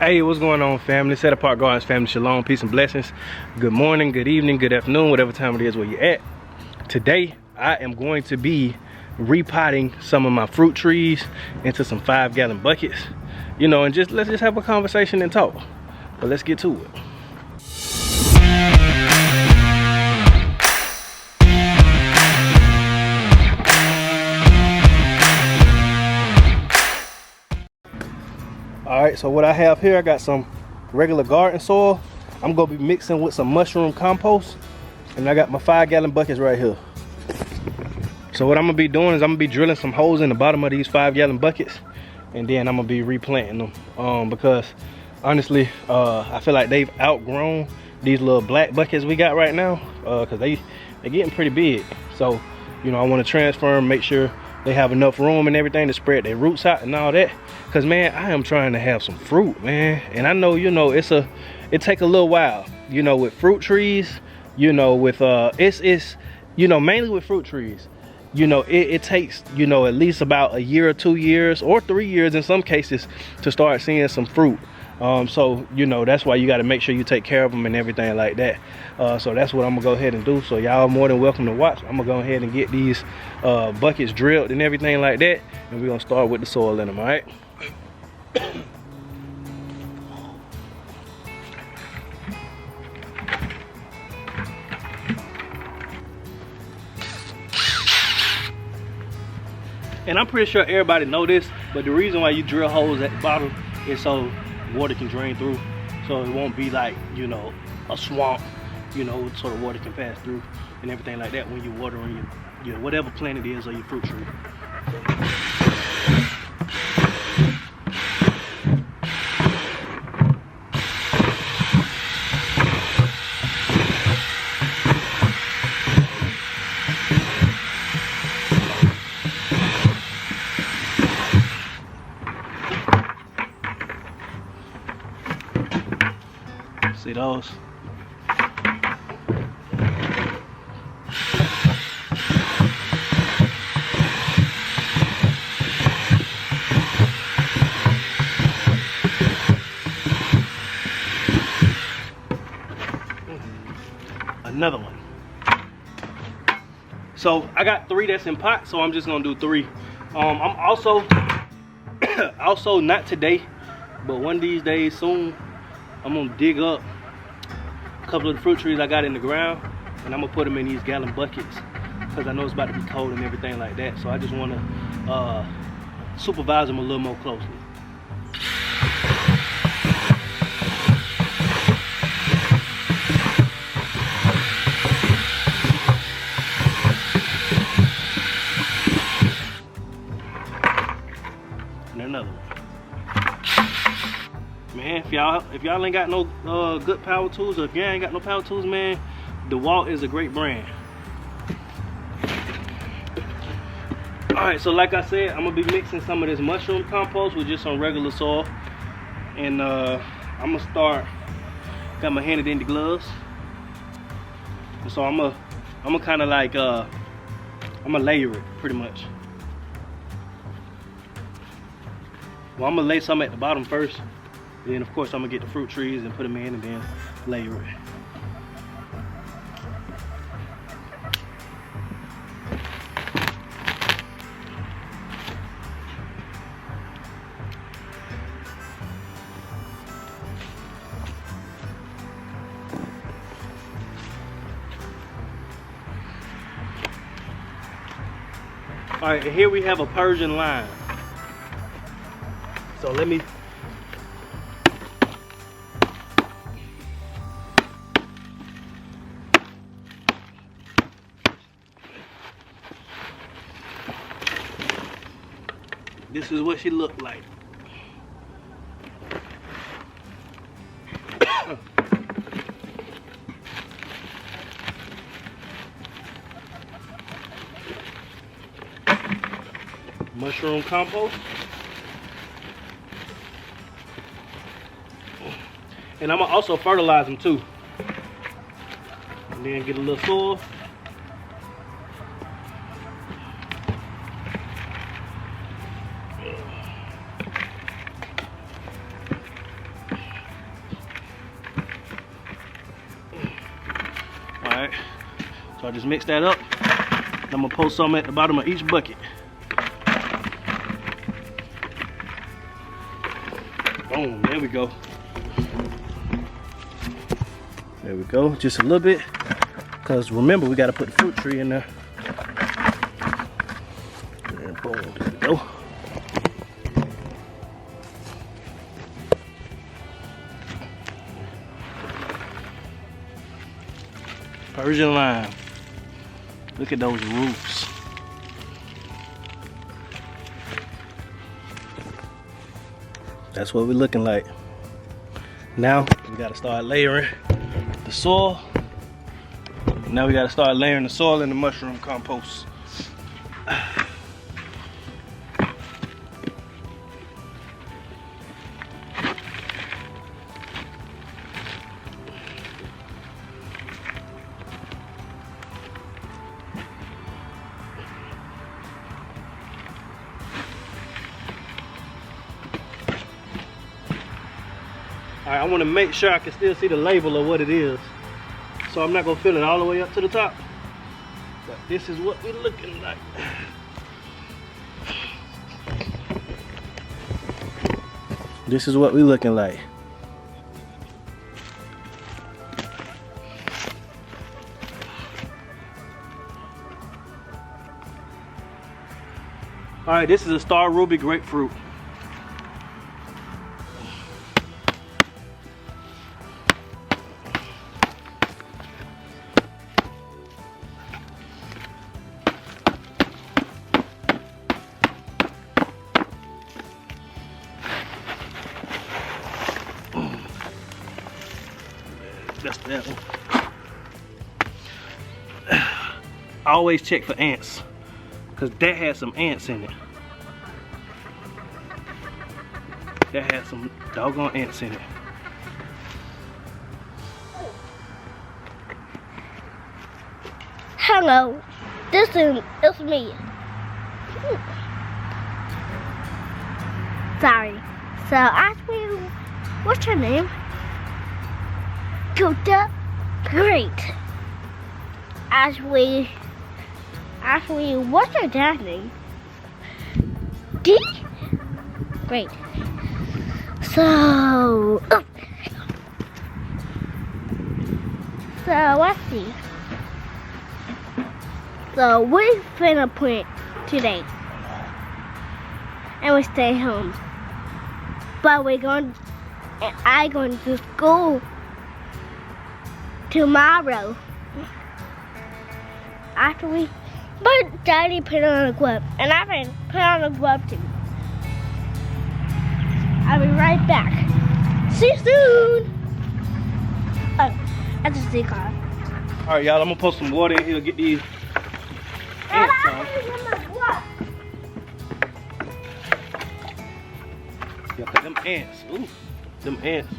Hey, what's going on, family? Set Apart Gardens family, shalom, peace and blessings. Good morning, good evening, good afternoon, whatever time it is where you're at. Today I am going to be repotting some of my fruit trees into some 5-gallon buckets, you know, and let's just have a conversation and talk. But let's get to it. All right, so what I have here, I got some regular garden soil. I'm gonna be mixing with some mushroom compost, and I got my 5-gallon buckets right here. So what I'm gonna be doing is I'm gonna be drilling some holes in the bottom of these 5-gallon buckets, and then I'm gonna be replanting them because honestly I feel like they've outgrown these little black buckets we got right now because they're getting pretty big. So you know, I want to transfer them, make sure they have enough room and everything to spread their roots out and all that, because man, I am trying to have some fruit, man. And I know, you know, it take a little while, you know, with fruit trees, you know, with it's you know, mainly with fruit trees, you know, it takes, you know, at least about a year or 2 years or 3 years in some cases to start seeing some fruit. So you know, that's why you got to make sure you take care of them and everything like that. So that's what I'm gonna go ahead and do. So y'all are more than welcome to watch. I'm gonna go ahead and get these buckets drilled and everything like that, and we're gonna start with the soil in them. All right. And I'm pretty sure everybody know this, but the reason why you drill holes at the bottom is so water can drain through, so it won't be like, you know, a swamp, you know, so the water can pass through and everything like that when you're watering your whatever plant it is or your fruit tree. See those? Another one. So I got 3 that's in pot, so I'm just gonna do 3. I'm also also not today, but one of these days soon, I'm gonna dig up a couple of the fruit trees I got in the ground, and I'm gonna put them in these gallon buckets because I know it's about to be cold and everything like that. So I just want to supervise them a little more closely. And another one. Man, if y'all ain't got no good power tools, or if y'all ain't got no power tools, man, DeWalt is a great brand. Alright, so like I said, I'm gonna be mixing some of this mushroom compost with just some regular soil, and I'm gonna start. Got my hand in the gloves, and so I'm gonna kind of like I'm gonna layer it pretty much. Well, I'm gonna lay some at the bottom first. Then of course I'm gonna get the fruit trees and put them in, and then layer it. All right, here we have a Persian lime. So let me this is what she looked like. Mushroom compost. And I'm gonna also fertilize them too. And then get a little soil. So I just mix that up. I'm gonna post some at the bottom of each bucket. Boom, there we go. There we go, just a little bit. Cause remember, we gotta put the fruit tree in there. And boom, there we go. Persian lime. Look at those roots. That's what we're looking like. Now we gotta start layering the soil. Now we gotta start layering the soil in the mushroom compost. Alright, I want to make sure I can still see the label of what it is. So I'm not going to fill it all the way up to the top. But this is what we're looking like. This is what we're looking like. Alright, this is a Star Ruby grapefruit. That's that one. I always check for ants, because that has some ants in it. That has some doggone ants in it. Hello, it's me. Sorry. So ask me, what's your name? Good. Great. Ashley, what's your dad's name? D? Great. So let's see. So we're finna plant today. And we stay home. But I going to school tomorrow. But Daddy put on a glove, and I put on a glove too. I'll be right back. See you soon. Oh, that's a sea car. All right, y'all. I'm gonna put some water in here. Get these ants on. Yeah, 'cause them ants. Ooh, them ants.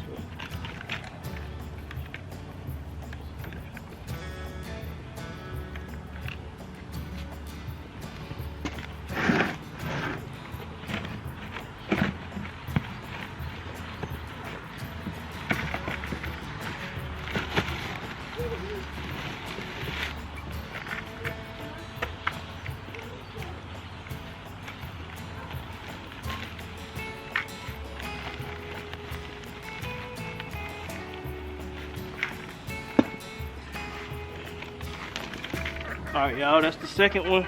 Alright, y'all, that's the second one.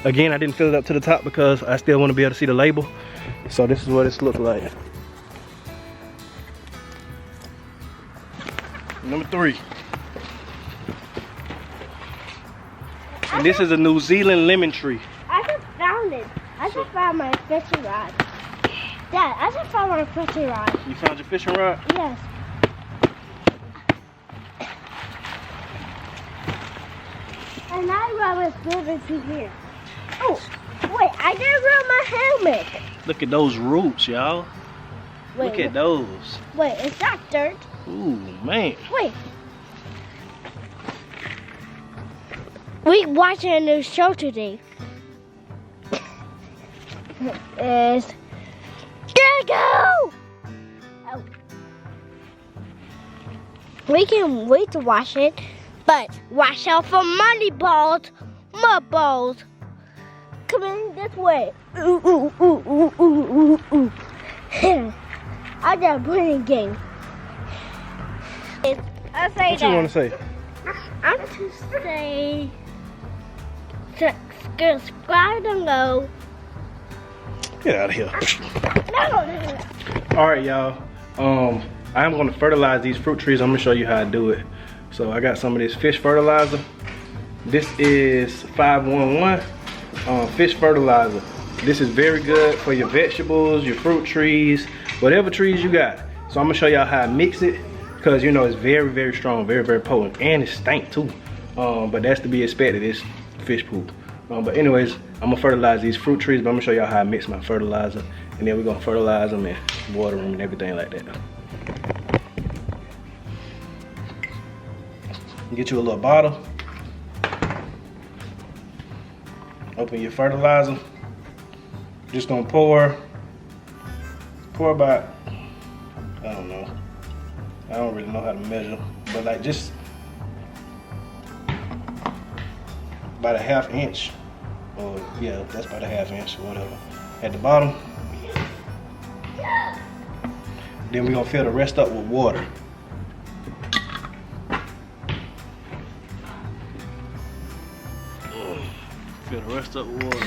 Again, I didn't fill it up to the top because I still want to be able to see the label. So this is what it's look like. Number 3. And this is a New Zealand lemon tree. I just found it. I just found my fishing rod. Dad, I just found my fishing rod. You found your fishing rod? Yes. And I rub it good into here. Oh, wait, I didn't rub my helmet. Look at those roots, y'all. Look at those. Wait, is that dirt? Ooh, man. Wait. We watching a new show today. Is go! Oh. We can wait to watch it, but But watch out for money balls, mud balls. Come in this way. Ooh, ooh, ooh, ooh, ooh, ooh, ooh. I got a playing game. I say what you want to say? I'm to say subscribe and go. Get out of here. No. All right, y'all. I'm gonna fertilize these fruit trees. I'm gonna show you how I do it. So I got some of this fish fertilizer. This is 511 fish fertilizer. This is very good for your vegetables, your fruit trees, whatever trees you got. So I'm gonna show y'all how I mix it, because you know it's very, very strong, very, very potent, and it stink too. But that's to be expected. It's fish poop. But anyways, I'm gonna fertilize these fruit trees, but I'm gonna show y'all how I mix my fertilizer, and then we're gonna fertilize them and water them and everything like that. Get you a little bottle. Open your fertilizer. Just gonna pour about, I don't know. I don't really know how to measure, but like just about a ½ inch. Or yeah, that's about a ½ inch or whatever. At the bottom. Then we're gonna fill the rest up with water. Fill the rest up with water.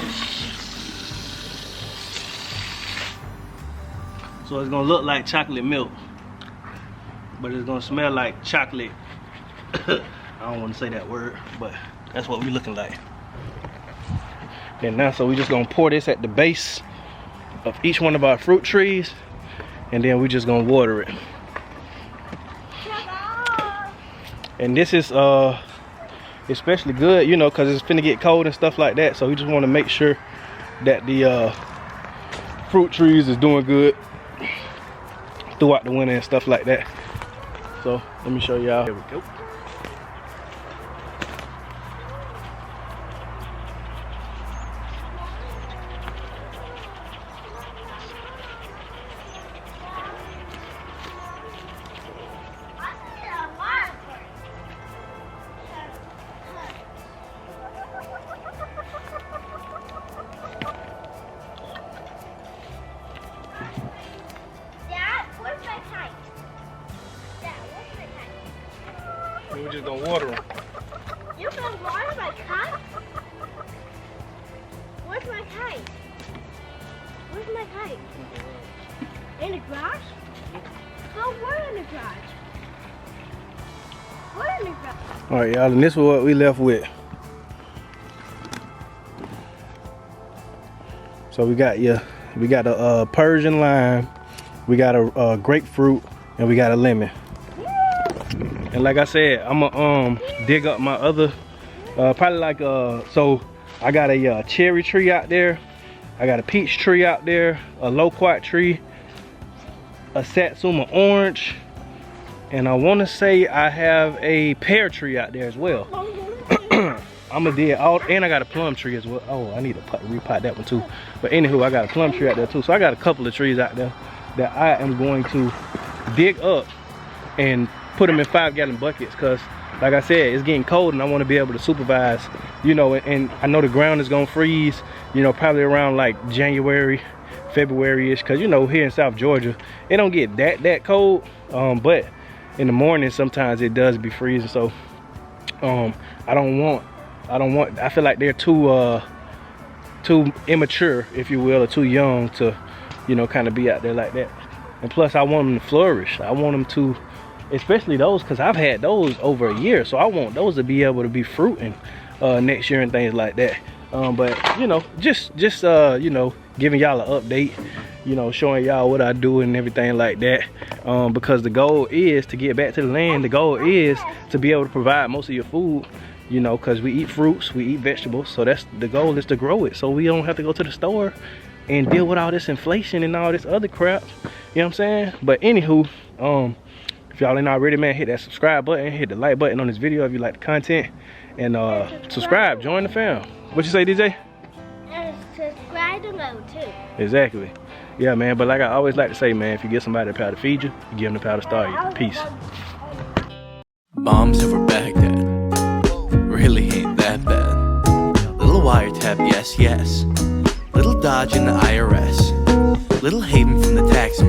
So it's gonna look like chocolate milk, but it's gonna smell like chocolate. I don't want to say that word, but that's what we're looking like. And now, so we just gonna pour this at the base of each one of our fruit trees, and then we just gonna water it. And this is especially good, you know, because it's finna get cold and stuff like that. So we just want to make sure that the fruit trees is doing good throughout the winter and stuff like that. So let me show y'all. Here we go. We're just gonna water them. You can water my kite? Where's my kite? Where's my kite? In the garage? Go where in the garage? Where in the garage? Alright, y'all, and this is what we left with. So we got a Persian lime, we got a grapefruit, and we got a lemon. And like I said, I'm gonna dig up my other, probably like so I got a cherry tree out there, I got a peach tree out there, a loquat tree, a satsuma orange, and I want to say I have a pear tree out there as well. I'm gonna dig all, and I got a plum tree as well. Oh, I need to repot that one too. But anywho, I got a plum tree out there too. So I got a couple of trees out there that I am going to dig up and put them in 5-gallon buckets, because like I said, it's getting cold and I want to be able to supervise, you know, and I know the ground is gonna freeze, you know, probably around like January, February-ish, because you know, here in South Georgia it don't get that cold, but in the morning sometimes it does be freezing. So I feel like they're too immature, if you will, or too young to, you know, kind of be out there like that. And plus I want them to flourish. I want them to, especially those, because I've had those over a year, so I want those to be able to be fruiting next year and things like that. But you know, just you know, giving y'all an update, you know, showing y'all what I do and everything like that, because the goal is to get back to the land. The goal is to be able to provide most of your food, you know, because we eat fruits, we eat vegetables, so that's the goal, is to grow it so we don't have to go to the store and deal with all this inflation and all this other crap, you know what I'm saying? But anywho, if y'all ain't already, man, hit that subscribe button, hit the like button on this video if you like the content, and subscribe, join the fam. What you say, DJ? And subscribe to go too. Exactly. Yeah, man, but like I always like to say, man, if you get somebody the power to feed you, you give them the power to starve you. Peace. Moms never Baghdad. step, yes, yes. Little dodge in the IRS. Little haven from the tax